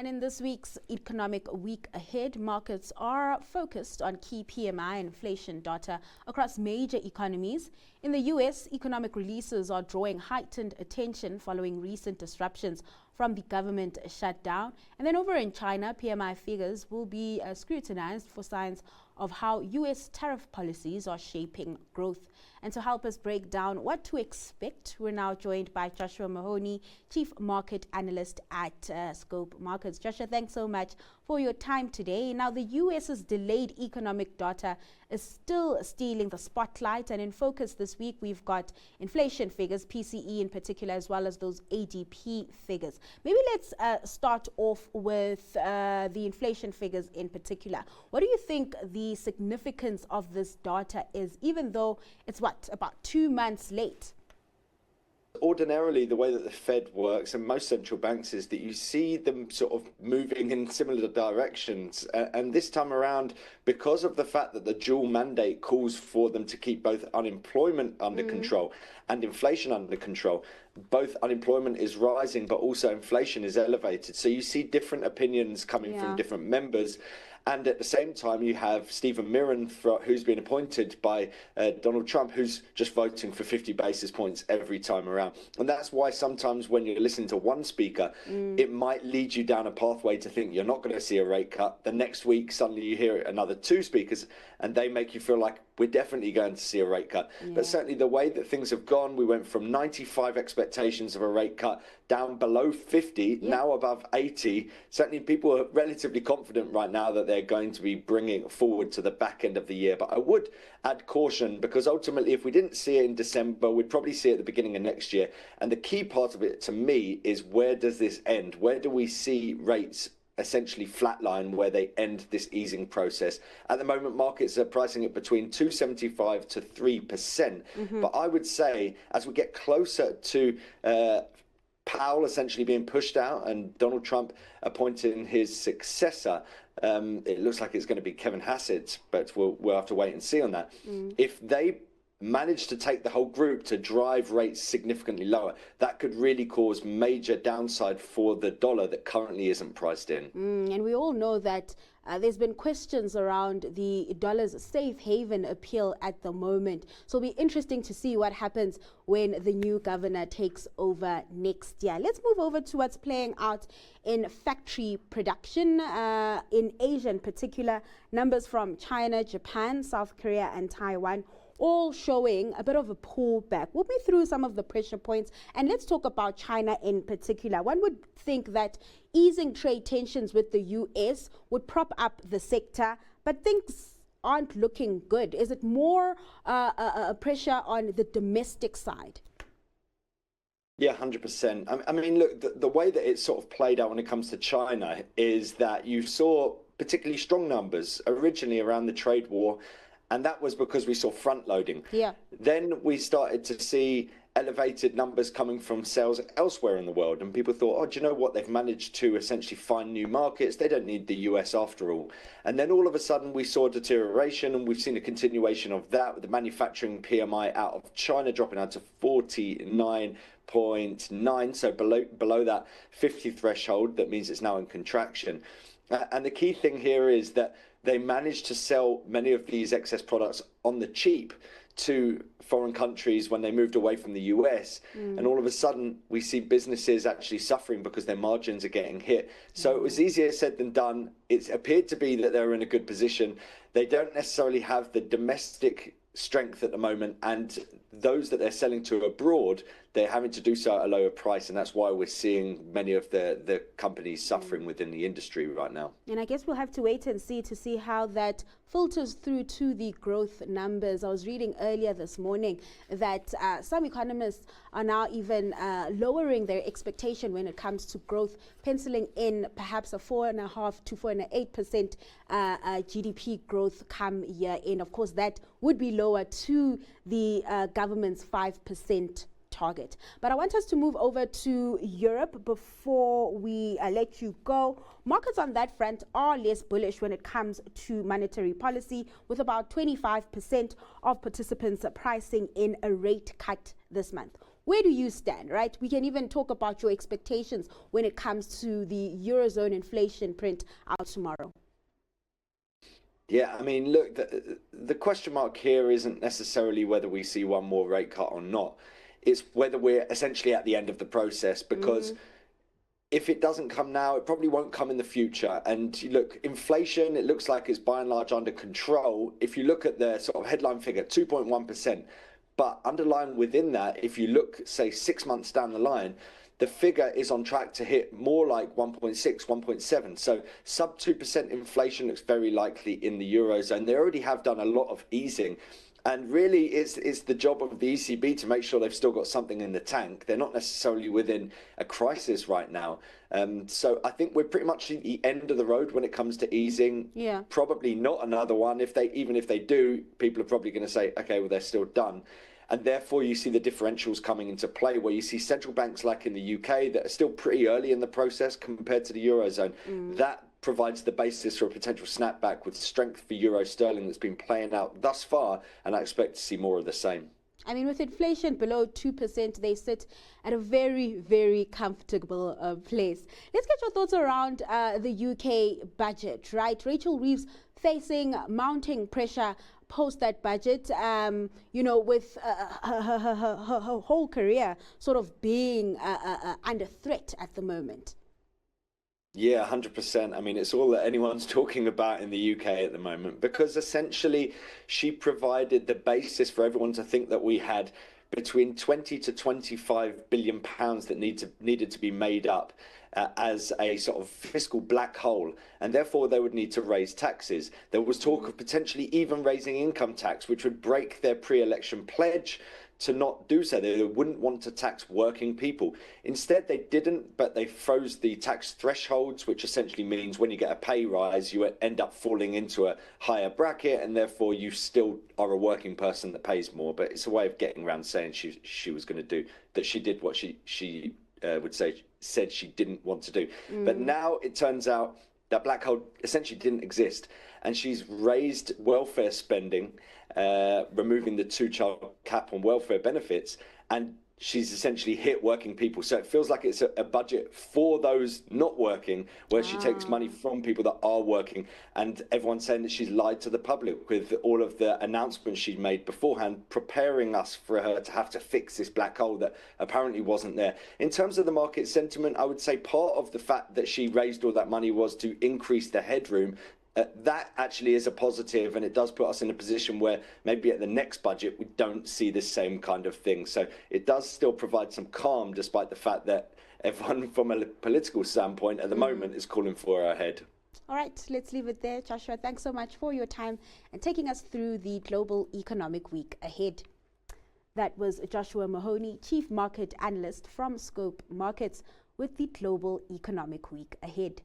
And in this week's economic week ahead, markets are focused on key PMI and inflation data across major economies. In the US, economic releases are drawing heightened attention following recent disruptions from the government shutdown. And then over in China, PMI figures will be scrutinized for signs of how US tariff policies are shaping growth. And to help us break down what to expect, we're now joined by Joshua Mahony, Chief Market Analyst at Scope Markets. Joshua, thanks so much for your time today. Now, the US's delayed economic data is still stealing the spotlight, and in focus this week, we've got inflation figures, PCE in particular, as well as those ADP figures. Maybe let's start off with the inflation figures in particular. What do you think the significance of this data is, even though it's about 2 months late? Ordinarily, the way that the Fed works and most central banks is that you see them sort of moving in similar directions. And this time around, because of the fact that the dual mandate calls for them to keep both unemployment under control and inflation under control, both unemployment is rising, but also inflation is elevated. So you see different opinions coming from different members. And at the same time, you have Stephen Mirren, who's been appointed by Donald Trump, who's just voting for 50 basis points every time around. And that's why sometimes when you're listening to one speaker, it might lead you down a pathway to think you're not going to see a rate cut. The next week, suddenly you hear another two speakers, and they make you feel like we're definitely going to see a rate cut. But certainly the way that things have gone, we went from 95 expectations of a rate cut down below 50, now above 80. Certainly people are relatively confident right now that they're going to be bringing it forward to the back end of the year. But I would add caution, because ultimately if we didn't see it in December, we'd probably see it at the beginning of next year. And the key part of it to me is, where does this end? Where do we see rates essentially flatline, where they end this easing process? At the moment, markets are pricing it between 2.75 to 3%. But I would say as we get closer to Powell essentially being pushed out and Donald Trump appointing his successor, it looks like it's going to be Kevin Hassett, but we'll have to wait and see on that. If they manage to take the whole group to drive rates significantly lower, that could really cause major downside for the dollar that currently isn't priced in. And we all know that there's been questions around the dollar's safe haven appeal at the moment. So it'll be interesting to see what happens when the new governor takes over next year. Let's move over to what's playing out in factory production in Asia in particular. Numbers from China, Japan, South Korea and Taiwan all showing a bit of a pullback. Walk me through some of the pressure points, and let's talk about China in particular. One would think that easing trade tensions with the US would prop up the sector, but things aren't looking good. Is it more pressure on the domestic side? Yeah, 100%. I mean, look, the way that it's sort of played out when it comes to China is that you saw particularly strong numbers originally around the trade war, and that was because we saw front loading. Then we started to see elevated numbers coming from sales elsewhere in the world, and people thought, oh, do you know what? They've managed to essentially find new markets. They don't need the US after all. And then all of a sudden we saw deterioration, and we've seen a continuation of that, with the manufacturing PMI out of China dropping down to 49.9, so below that 50 threshold. That means it's now in contraction. And the key thing here is that they managed to sell many of these excess products on the cheap to foreign countries when they moved away from the US. And all of a sudden we see businesses actually suffering because their margins are getting hit. So it was easier said than done. It appeared to be that they were in a good position. They don't necessarily have the domestic strength at the moment, and those that they're selling to abroad, they're having to do so at a lower price, and that's why we're seeing many of the companies suffering within the industry right now. And I guess we'll have to wait and see how that filters through to the growth numbers. I was reading earlier this morning that some economists are now even lowering their expectation when it comes to growth, penciling in perhaps a 4.5% to 4.8% GDP growth come year in. Of course, that would be lower to the government's 5% target. But I want us to move over to Europe before we let you go. Markets on that front are less bullish when it comes to monetary policy, with about 25% of participants pricing in a rate cut this month. where do you stand, right? We can even talk about your expectations when it comes to the Eurozone inflation print out tomorrow. Yeah, I mean, look, the question mark here isn't necessarily whether we see one more rate cut or not. It's whether we're essentially at the end of the process, because if it doesn't come now, it probably won't come in the future. And look, inflation, it looks like it's by and large under control. If you look at the sort of headline figure, 2.1%, but underlying within that, if you look, say, 6 months down the line, the figure is on track to hit more like 1.6, 1.7. So sub 2% inflation looks very likely in the Eurozone. They already have done a lot of easing. And really, it's the job of the ECB to make sure they've still got something in the tank. They're not necessarily within a crisis right now. So I think we're pretty much at the end of the road when it comes to easing. Yeah. Probably not another one. Even if they do, people are probably going to say, okay, well, they're still done. And therefore, you see the differentials coming into play, where you see central banks like in the UK that are still pretty early in the process compared to the Eurozone. That provides the basis for a potential snapback with strength for euro sterling that's been playing out thus far, and I expect to see more of the same. I mean, with inflation below 2%, they sit at a very, very comfortable place. Let's get your thoughts around the UK budget, right? Rachel Reeves facing mounting pressure post that budget, with her whole career sort of being under threat at the moment. Yeah, 100%. I mean, it's all that anyone's talking about in the UK at the moment, because essentially she provided the basis for everyone to think that we had between 20 to 25 billion pounds that needed to be made up as a sort of fiscal black hole, and therefore they would need to raise taxes. There was talk of potentially even raising income tax, which would break their pre-election pledge to not do so. They wouldn't want to tax working people. Instead, they didn't, but they froze the tax thresholds, which essentially means when you get a pay rise, you end up falling into a higher bracket, and therefore you still are a working person that pays more. But it's a way of getting around saying she was going to do that. She did what she said she didn't want to do. But now it turns out that black hole essentially didn't exist, and she's raised welfare spending, removing the 2-child cap on welfare benefits, and she's essentially hit working people. So it feels like it's a budget for those not working, where she takes money from people that are working, and everyone's saying that she's lied to the public with all of the announcements she'd made beforehand, preparing us for her to have to fix this black hole that apparently wasn't there. In terms of the market sentiment, I would say part of the fact that she raised all that money was to increase the headroom. That actually is a positive, and it does put us in a position where maybe at the next budget we don't see the same kind of thing. So it does still provide some calm, despite the fact that everyone from a political standpoint at the moment is calling for her head. All right, let's leave it there. Joshua, thanks so much for your time and taking us through the global economic week ahead. That was Joshua Mahony, Chief Market Analyst from Scope Markets, with the global economic week ahead.